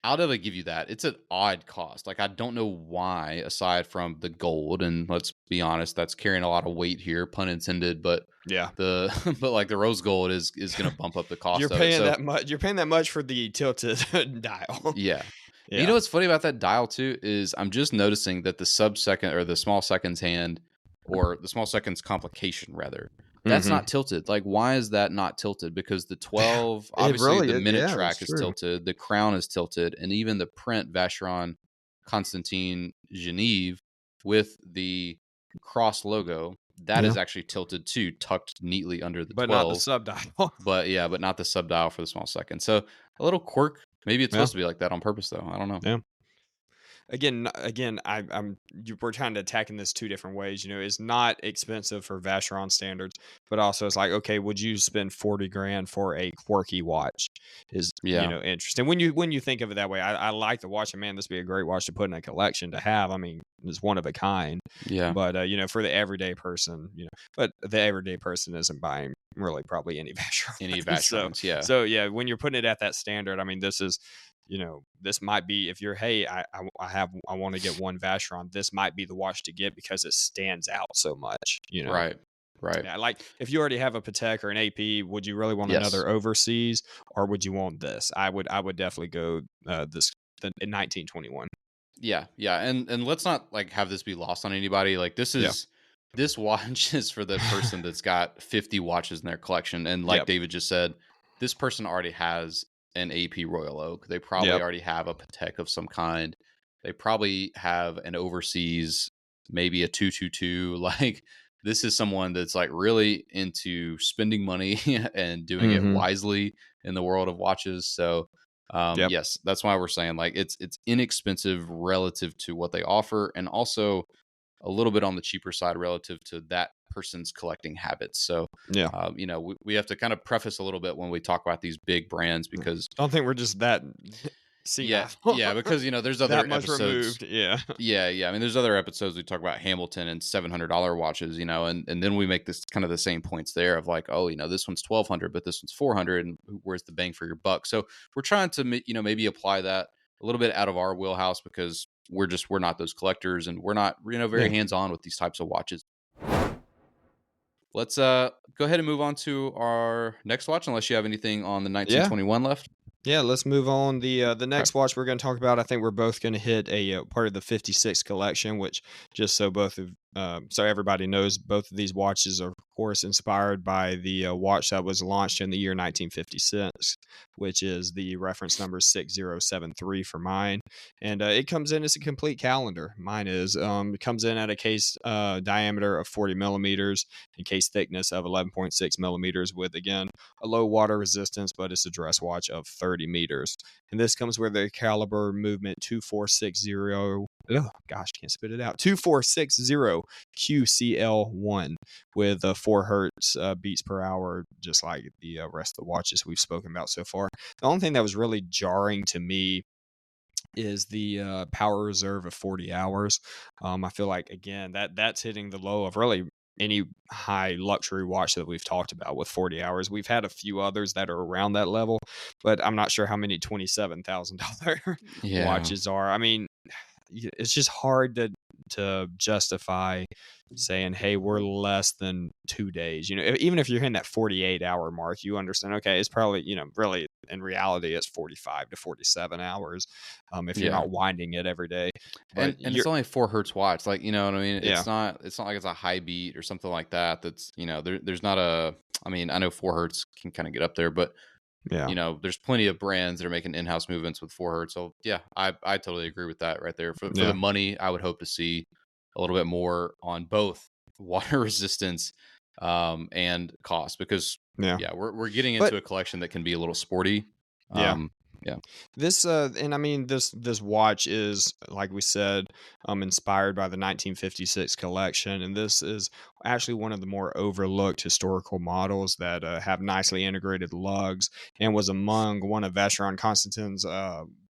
I'll definitely give you that. It's an odd cost. Like, I don't know why, aside from the gold, and let's be honest, that's carrying a lot of weight here, pun intended. But Yeah. but like the rose gold is going to bump up the cost You're of it. paying So that much. You're paying that much for the tilted dial. yeah. You know Yeah. what's funny about that dial too is I'm just noticing that the sub-second, or the small seconds hand, or the small seconds complication rather, that's Mhm. not tilted. Like, why is that not tilted? Because the 12, It obviously really the is. minute Yeah, that's track is true. tilted, the crown is tilted, and even the print Vacheron Constantin Geneve with the cross logo, that Yeah. is actually tilted too, tucked neatly under the But not the 12. sub dial. But not the sub dial for the small second. So a little quirk. Maybe it's Yeah. supposed to be like that on purpose, though. I don't know. Yeah. Again, we're trying to attacking this two different ways. It's not expensive for Vacheron standards, but also it's like, okay, would you spend 40 grand for a quirky watch? Is Yeah. interesting when you think of it that way. I like the watch, and man, this would be a great watch to put in a collection to have. I mean, it's one of a kind. Yeah. But for the everyday person, but the everyday person isn't buying really probably any Vacheron. Any so Vacherons. Yeah. so yeah, when you're putting it at that standard, I mean, this is this might be, if you're, hey, I want to get one Vacheron, this might be the watch to get because it stands out so much. Right. Right. Yeah, like if you already have a Patek or an AP, would you really want Yes. another Overseas, or would you want this? I would definitely go in 1921. Yeah. Yeah. And let's not like have this be lost on anybody. Like, Yeah. this watch is for the person that's got 50 watches in their collection. And like Yep. David just said, this person already has an AP Royal Oak. They probably Yep. already have a Patek of some kind. They probably have an Overseas, maybe a 222. Like, this is someone that's like really into spending money and doing it Mm-hmm. wisely in the world of watches. So Yep. yes, that's why we're saying, like, it's inexpensive relative to what they offer, and also a little bit on the cheaper side relative to that person's collecting habits. So, Yeah. we have to kind of preface a little bit when we talk about these big brands, because Don't think we're just that yeah, senile. because there's That other much episodes. removed. Yeah. Yeah. I mean, there's other episodes we talk about Hamilton and $700 watches, and then we make this kind of the same points there of like, oh, this one's 1,200, but this one's 400, and where's the bang for your buck? So we're trying to, maybe apply that a little bit out of our wheelhouse, because we're not those collectors, and we're not, very Yeah. hands on with these types of watches. Let's go ahead and move on to our next watch, unless you have anything on the 1921 left. Yeah, let's move on. The Okay. next watch we're going to talk about, I think we're both going to hit a part of the 56 collection, which just so both of so everybody knows, both of these watches are of course inspired by the watch that was launched in the year 1956, which is the reference number 6073 for mine, and it comes in as a complete calendar. Mine is it comes in at a case diameter of 40 millimeters and case thickness of 11.6 millimeters, with again a low water resistance, but it's a dress watch of 30 meters. And this comes with a caliber movement 2460. Oh gosh, can't spit it out. 2460 QCL1 with 4 hertz beats per hour, just like the rest of the watches we've spoken about so far. The only thing that was really jarring to me is the power reserve of 40 hours. I feel like again that's hitting the low of really any high luxury watch that we've talked about with 40 hours. We've had a few others that are around that level, but I'm not sure how many $27,000 Yeah. watches are. I mean, it's just hard to justify saying, "Hey, we're less than 2 days." Even if you're hitting that 48-hour mark, you understand, okay, it's probably, really in reality it's 45 to 47 hours if you're Yeah. not winding it every day. But And it's you're only a 4 hertz watch. Like, you know what I mean? yeah, It's not like it's a high beat or something like that. That's, there's not a, I mean, I know 4 hertz can kind of get up there, but yeah, there's plenty of brands that are making in-house movements with 4 hertz. So yeah, I totally agree with that right there. For the yeah. money, I would hope to see a little bit more on both water resistance and cost, because Yeah. yeah, we're getting But into a collection that can be a little sporty. yeah. Um yeah. This and I mean this watch is, like we said, inspired by the 1956 collection, and this is actually one of the more overlooked historical models that have nicely integrated lugs, and was among one of Vacheron Constantin's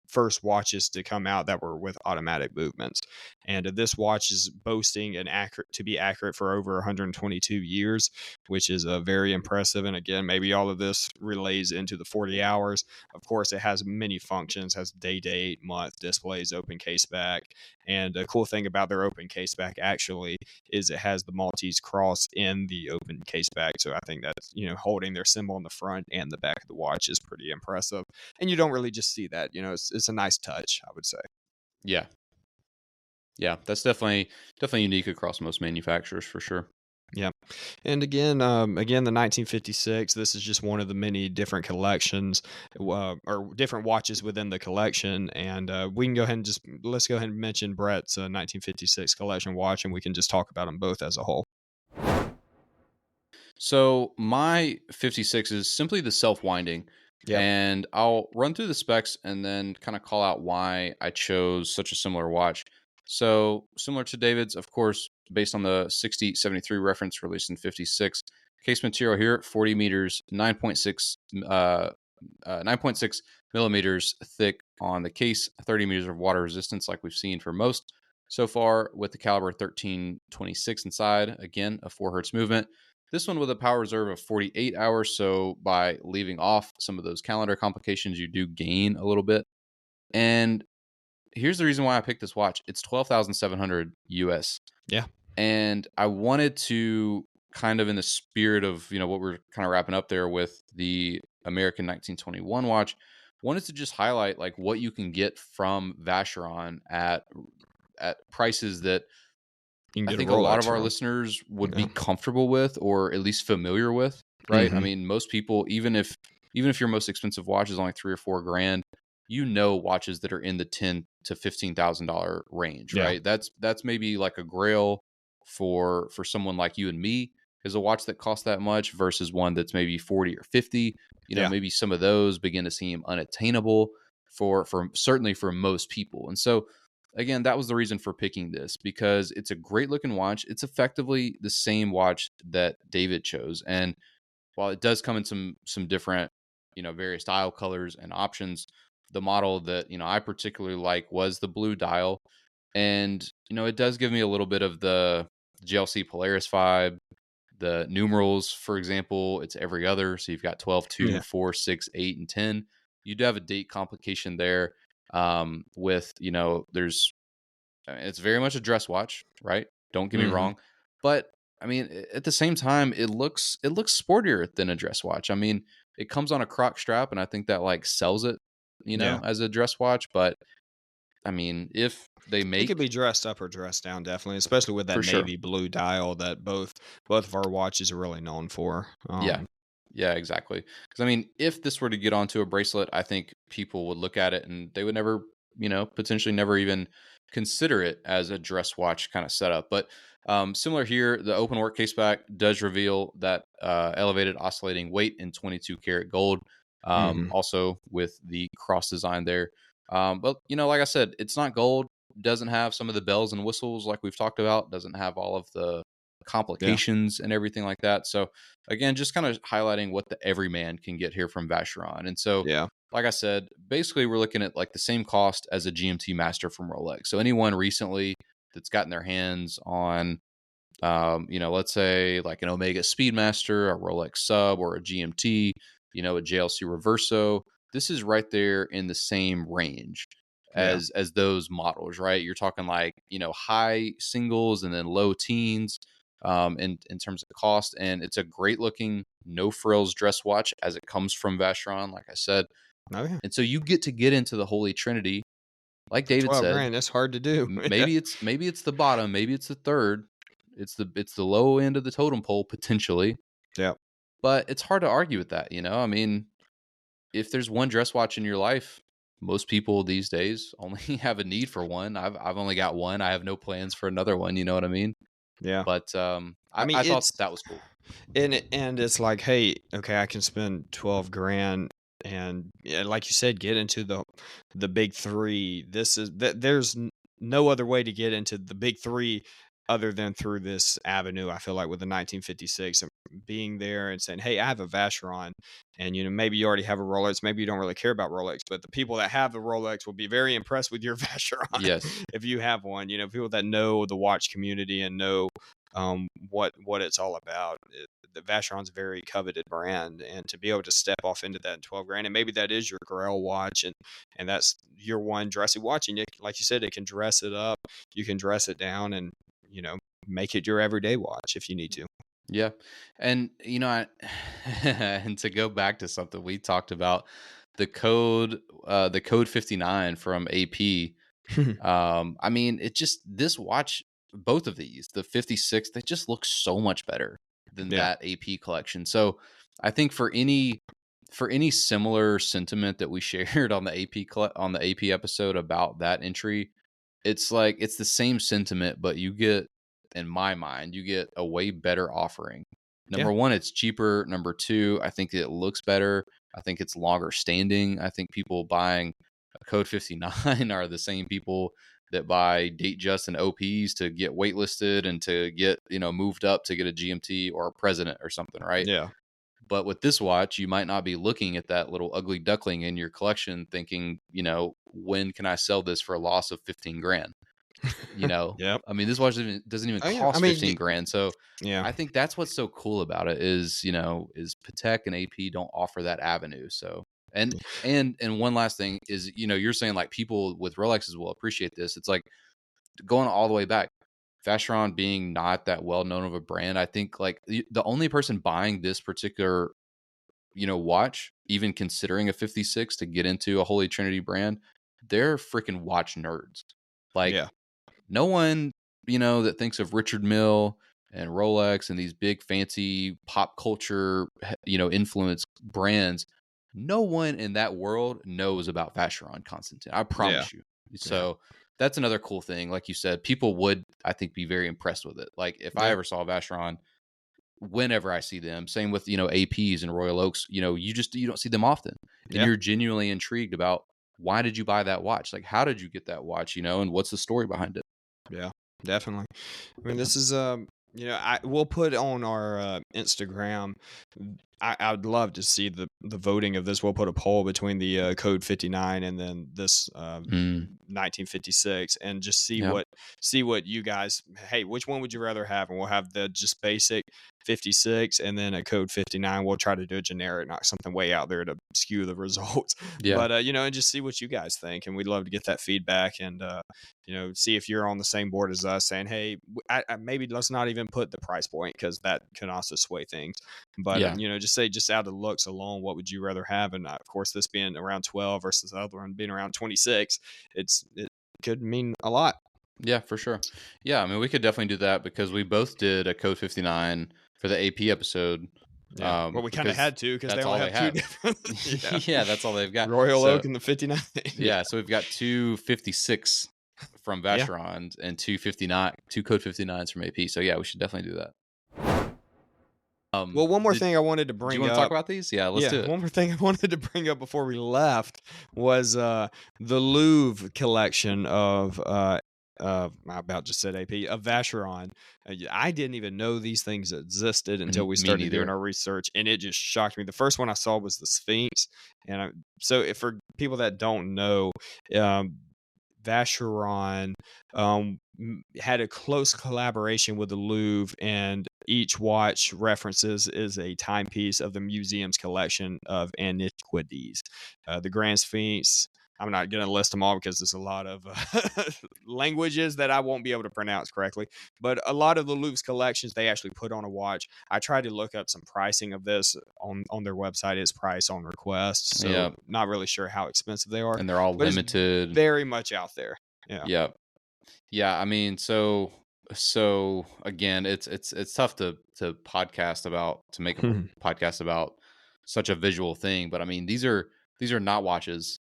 first watches to come out that were with automatic movements. And this watch is boasting an accurate to be accurate for over 122 years, which is very impressive. And again, maybe all of this relays into the 40 hours. Of course, it has many functions, has day, date, month, displays, open case back. And a cool thing about their open case back actually is it has the Maltese cross in the open case back. So I think that's, holding their symbol on the front and the back of the watch is pretty impressive. And you don't really just see that, it's a nice touch, I would say. Yeah. Yeah, that's definitely unique across most manufacturers for sure. Yeah. And again, the 1956. This is just one of the many different collections, or different watches within the collection. And we can go ahead and let's go ahead and mention Brett's 1956 collection watch, and we can just talk about them both as a whole. So my 56 is simply the self-winding, Yep. and I'll run through the specs and then kind of call out why I chose such a similar watch. So similar to David's, of course, based on the 6073 reference released in 56. Case material here, 40 meters, 9.6 millimeters thick on the case, 30 meters of water resistance like we've seen for most so far, with the caliber 1326 inside. Again, a 4 hertz movement. This one with a power reserve of 48 hours. So by leaving off some of those calendar complications, you do gain a little bit. And here's the reason why I picked this watch. It's 12,700 US. Yeah. And I wanted to, kind of in the spirit of, what we're kind of wrapping up there with the American 1921 watch, wanted to just highlight like what you can get from Vacheron at prices that You can I get a think a lot Rolex of our from. listeners would be Yeah. comfortable with, or at least familiar with, right? I Hmm. mean, most people, even if your most expensive watch is only 3 or 4 grand, watches that are in the $10,000 to $15,000 range, Yeah. right? That's maybe like a grail for someone like you and me, is a watch that costs that much versus one that's maybe 40 or 50. Yeah. Maybe some of those begin to seem unattainable for certainly for most people. And so again, that was the reason for picking this, because it's a great looking watch. It's effectively the same watch that David chose. And while it does come in some different, various style colors and options, the model that, I particularly like was the blue dial. And, it does give me a little bit of the GLC Polaris vibe. The numerals, for example, it's every other. So you've got 12, 2, Yeah. 4, 6, 8, and 10. You do have a date complication there, with, there's it's very much a dress watch, right? Don't get me Hmm. wrong, but I mean, at the same time, it looks sportier than a dress watch. I mean, It comes on a croc strap, and I think that like sells it, Yeah. as a dress watch. But I mean, if they It could make be dressed up or dressed down, definitely, especially with that for sure. navy blue dial that both of our watches are really known for. Yeah. Yeah, exactly. Because I mean, if this were to get onto a bracelet, I think people would look at it and they would never, potentially never even consider it as a dress watch kind of setup. But similar here, the open work case back does reveal that elevated oscillating weight in 22 karat gold, Mhm. also with the cross design there. But like I said, it's not gold. Doesn't have some of the bells and whistles like we've talked about. Doesn't have all of the Yeah. complications and everything like that. So again, just kind of highlighting what the everyman can get here from Vacheron. And so, Yeah. like I said, basically we're looking at like the same cost as a GMT Master from Rolex. So anyone recently that's gotten their hands on, let's say like an Omega Speedmaster, a Rolex Sub, or a GMT, a JLC Reverso, this is right there in the same range Yeah. as those models, right? You're talking like high singles and then low teens, in terms of cost, and it's a great looking no frills dress watch as it comes from Vacheron, like I said. Oh, yeah. And so you get to get into the holy trinity, like For David 12 said. grand, that's hard to do. Yeah. Maybe it's the bottom, maybe it's the third, it's the low end of the totem pole potentially, Yeah. but it's hard to argue with that. I mean, if there's one dress watch in your life, most people these days only have a need for one. I've only got one. I have no plans for another one. You know what I mean? Yeah. But I mean, I thought it's that was cool. and it's like, hey, okay, I can spend 12 grand and yeah, like you said, get into the big three. This is that there's no other way to get into the big three other than through this avenue. I feel like with the 1956 and being there and saying, hey, I have a Vacheron, and maybe you already have a Rolex, maybe you don't really care about Rolex, but the people that have the Rolex will be very impressed with your Vacheron Yes. if you have one. People that know the watch community and know what it's all about. The Vacheron's a very coveted brand, and to be able to step off into that in 12 grand, and maybe that is your Grail watch, and that's your one dressy watch, and like you said, it can dress it up, you can dress it down, and you know make it your everyday watch if you need to. Yeah. And and to go back to something we talked about, the code 59 from AP. I mean, it just this watch, both of these, the 56, they just look so much better than Yeah, that AP collection. So I think for any similar sentiment that we shared on the on the AP episode about that entry, it's like it's the same sentiment, but you get, in my mind, you get a way better offering. yeah, Number one, it's cheaper. Number two, I think it looks better. I think it's longer standing. I think people buying a Code 59 are the same people that buy Date Just and OPs to get waitlisted and to get, moved up to get a GMT or a president or something, right? yeah, But with this watch, you might not be looking at that little ugly duckling in your collection thinking, when can I sell this for a loss of 15 grand? yep. I mean, this watch doesn't even Oh yeah, I cost mean, 15 grand. So yeah, I think that's what's so cool about it is Patek and AP don't offer that avenue. So, and one last thing is, you're saying like people with Rolexes will appreciate this. It's like going all the way back. Vacheron being not that well known of a brand, I think like the only person buying this particular, watch, even considering a 56 to get into a Holy Trinity brand, they're freaking watch nerds. Like yeah, no one, that thinks of Richard Mille and Rolex and these big fancy pop culture, influence brands. No one in that world knows about Vacheron Constantin. I yeah, promise you. yeah, So that's another cool thing. Like you said, people would, I think, be very impressed with it. Like if I yeah, ever saw Vacheron, whenever I see them, same with, APs and Royal Oaks, you don't see them often. And yeah. you're genuinely intrigued about why did you buy that watch? Like, how did you get that watch, and what's the story behind it? Yeah, definitely. I mean, Yeah. this is I we'll put on our Instagram. I would love to see the voting of this. We'll put a poll between the Code 59 and then this Mm, 1956, and just see yeah. what you guys. Hey, which one would you rather have? And we'll have the just basic 56 and then a code 59. We'll try to do a generic, not something way out there to skew the results. Yeah. But and just see what you guys think, and we'd love to get that feedback, and see if you're on the same board as us, saying, hey, maybe let's not even put the price point, because that can also sway things. But Yeah. just out of looks alone, what would you rather have? And of course, this being around 12 versus the other one being around 26, it could mean a lot. Yeah, for sure. Yeah, I mean, we could definitely do that because we both did a code 59 for the AP episode. Yeah. Well, we kind of because had to, because they that's only all have they two have. different. Yeah, that's all they've got. Royal So, Oak and the 59. yeah, so we've got two 56 from Yeah. Vacheron and two code 59s from AP. So yeah, we should definitely do that. Well, one more thing I wanted to Do bring you want up. to talk about these? Yeah, let's do it. One more thing I wanted to bring up before we left was the Louvre collection of I about just said AP, of Vacheron. I didn't even know these things existed until we Me started doing neither. our research, and it just shocked me. The first one I saw was the Sphinx, and for people that don't know, Vacheron had a close collaboration with the Louvre, and each watch references is a timepiece of the museum's collection of antiquities. The Grand Sphinx, I'm not going to list them all because there's a lot of languages that I won't be able to pronounce correctly. But a lot of the Louvre's collections, they actually put on a watch. I tried to look up some pricing of this on their website. It's price on request. So not really sure how expensive they are. And they're all limited. Very much out there. Yeah. Yeah. Yeah. I mean, so again, it's tough to podcast about, to make a podcast about such a visual thing. But I mean, these are not watches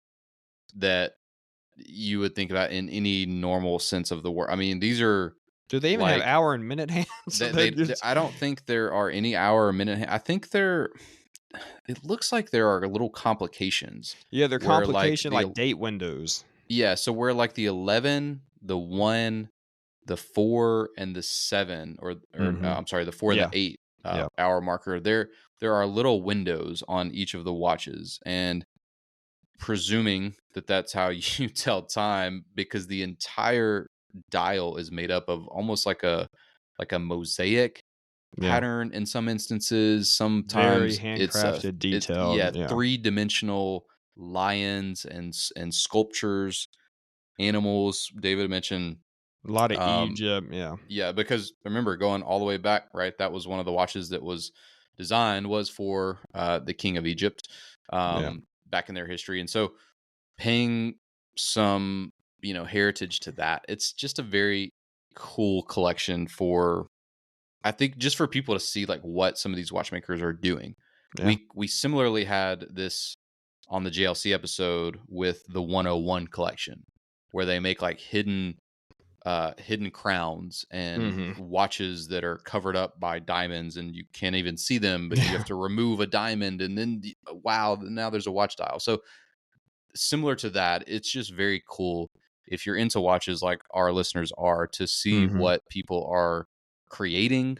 that you would think about in any normal sense of the word. I mean, these are. Do they even have hour and minute hands? I don't think there are any hour or minute. I think it looks like there are little complications. Yeah, they're complication like date windows. Yeah, so where like the 11, the 1, the 4, and the 7, or I'm sorry, the 4 and the 8 hour marker, there are little windows on each of the watches, and presuming that that's how you tell time, because the entire dial is made up of almost like a mosaic pattern in some instances. Sometimes very handcrafted, detailed. It's 3-dimensional lions and sculptures, animals. David mentioned a lot of Egypt. Yeah, because remember, going all the way back, right? That was one of the watches that was designed was for the King of Egypt back in their history, and so paying some heritage to that. It's just a very cool collection for, I think, just for people to see like what some of these watchmakers are doing. Yeah. We similarly had this on the JLC episode with the 101 collection, where they make like hidden crowns and watches that are covered up by diamonds, and you can't even see them, but you have to remove a diamond, and then now there's a watch dial. So similar to that, it's just very cool if you're into watches like our listeners are, to see what people are creating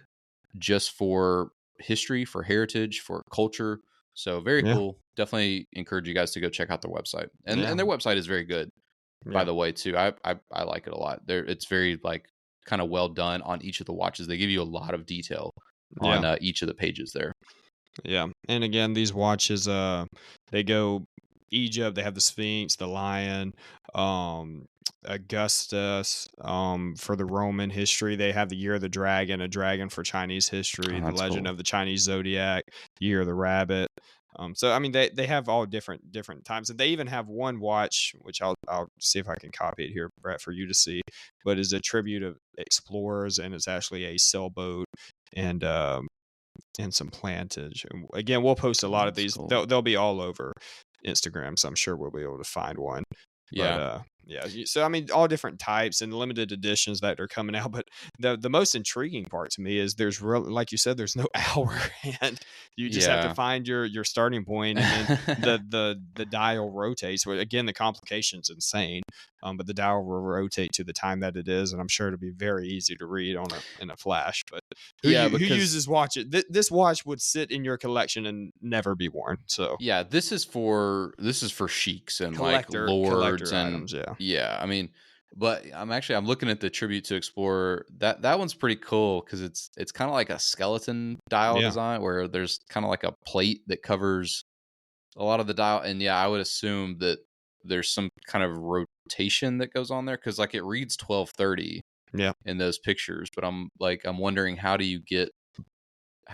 just for history, for heritage, for culture. So very cool. Definitely encourage you guys to go check out their website, and their website is very good, by the way, too. I like it a lot. It's very like kind of well done on each of the watches. They give you a lot of detail on each of the pages there. Yeah, and again, these watches, they go Egypt. They have the Sphinx, the lion, Augustus. For the Roman history, they have the Year of the Dragon, a dragon for Chinese history, the Legend of the Chinese Zodiac, Year of the Rabbit. So I mean, they have all different times, and they even have one watch, which I'll see if I can copy it here, Brett, for you to see, but is a tribute of explorers, and it's actually a sailboat and some plantage. And again, we'll post a lot of these. Cool. They'll be all over Instagram, so I'm sure we'll be able to find one. Yeah. But, so I mean, all different types and limited editions that are coming out. But the most intriguing part to me is there's like you said, there's no hour, and you just have to find your starting point, and then the dial rotates. Again, the complication's insane, but the dial will rotate to the time that it is, and I'm sure it'll be very easy to read in a flash. But who uses watches? This watch would sit in your collection and never be worn. So this is for sheiks and like lords and items, I mean, But I'm looking at the Tribute to Explorer. That one's pretty cool because it's kind of like a skeleton dial Yeah. design where there's kind of like a plate that covers a lot of the dial. And yeah, I would assume that there's some kind of rotation that goes on there because like it reads 1230 Yeah. in those pictures. But I'm wondering how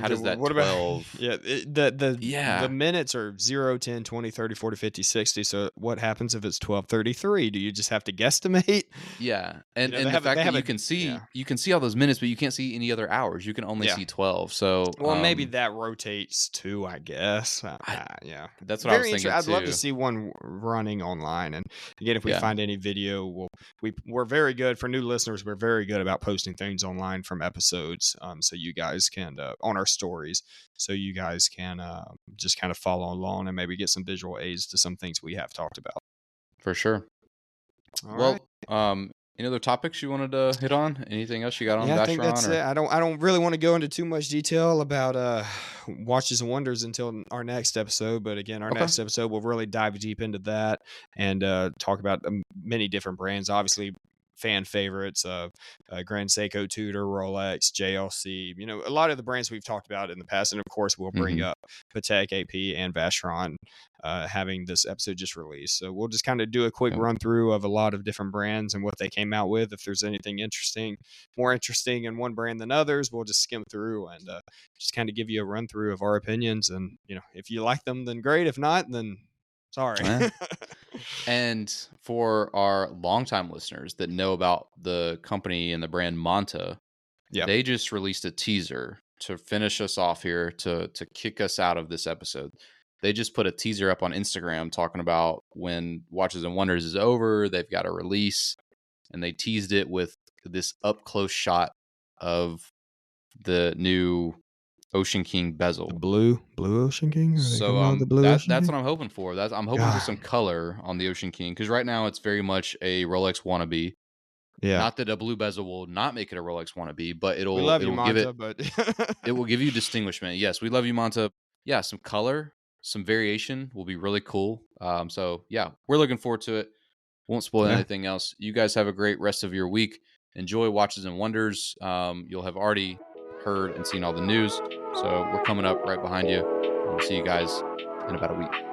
does that What about 12? yeah, the Yeah, minutes are 0, 10, 20, 30, 40, 50, 60. So what happens if it's 12:33? Do you just have to guesstimate? yeah, You and know, and the they fact that have you a can yeah. see all those minutes, but you can't see any other hours. You can only Yeah. see 12. So Well, maybe that rotates too, I guess. I Yeah. that's what I was Very thinking interesting. I'd love to too. see one running online. And again, if we Yeah, find any video, we're very good for new listeners. We're very good about posting things online from episodes, so you guys can on our stories, so you guys can just kind of follow along and maybe get some visual aids to some things we have talked about. for sure. All right. Well, any other topics you wanted to hit on? Anything else you got on Yeah, I think Vacheron that's it. or I don't really want to go into too much detail about watches and wonders until our next episode. But again, our okay? next episode we'll really dive deep into that and talk about many different brands. Obviously, fan favorites Grand Seiko, Tudor, Rolex, JLC. You know, a lot of the brands we've talked about in the past, and of course, we'll bring Hmm. up Patek, AP, and Vacheron. Having this episode just released. So we'll just kind of do a quick Yep. run through of a lot of different brands and what they came out with. If there's anything more interesting in one brand than others, we'll just skim through and just kind of give you a run through of our opinions. And, you know, if you like them, then great. If not, then sorry. Eh. And for our longtime listeners that know about the company and the brand Monta, Yeah. they just released a teaser to finish us off here to kick us out of this episode. They just put a teaser up on Instagram talking about when Watches and Wonders is over, they've got a release, and they teased it with this up close shot of the new Ocean King The bezel. Blue Ocean King? Are they So coming out with the Blue Ocean that's King? what I'm hoping for. I'm hoping for God. some color on the Ocean King because right now it's very much a Rolex wannabe. Yeah. Not that a blue bezel will not make it a Rolex wannabe, but We love you, it'll give it Monta, but it will give you distinguishment. Yes, we love you, Monta. Yeah, some color, some variation will be really cool. So yeah, we're looking forward to it. Won't spoil yeah. anything else. You guys have a great rest of your week. Enjoy Watches and Wonders. You'll have already heard and seen all the news. So we're coming up right behind you. And we'll see you guys in about a week.